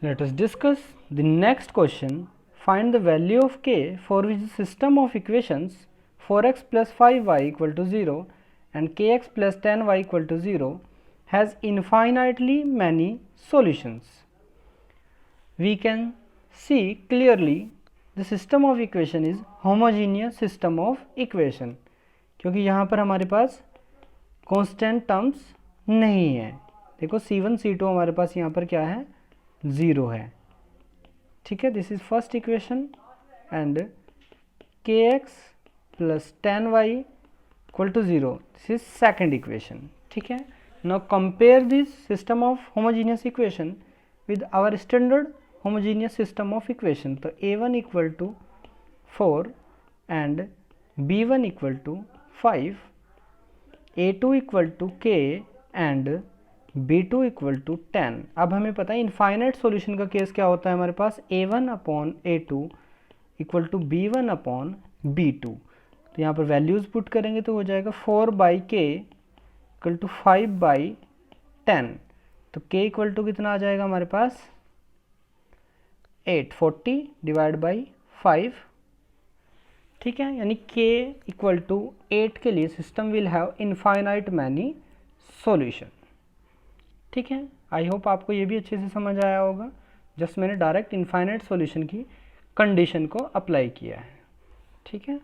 Let us discuss the next question. Find the value of k for which the system of equations 4x plus 5y equal to 0 and kx plus 10y equal to 0 has infinitely many solutions. We can see clearly the system of equation is homogeneous system of equation, क्योंकि यहाँ पर हमारे पास constant terms नहीं है. देखो C1 C2 हमारे पास यहाँ पर क्या है, 0 है. ठीक है, this is first equation and kx plus 10y equal to 0, this is second equation. ठीक है, now compare this system of homogeneous equation with our standard homogeneous system of equation. तो a1 equal to 4 and b1 equal to 5, a2 equal to k and b2 equal to 10. अब हमें पता है infinite solution का case क्या होता है हमारे पास, a1 upon a2 equal to b1 upon b2. तो यहाँ पर वैल्यूज़ पुट करेंगे तो हो जाएगा 4 बाई के इक्वल टू 5 बाई 10. तो k इक्वल टू कितना आ जाएगा हमारे पास, 840 डिवाइड बाई 5. ठीक है, यानी k इक्वल टू 8 के लिए system will have infinite many solution. ठीक है, आई होप आपको ये भी अच्छे से समझ आया होगा. जस्ट मैंने डायरेक्ट इनफाइनाइट सॉल्यूशन की कंडीशन को अप्लाई किया है. ठीक है.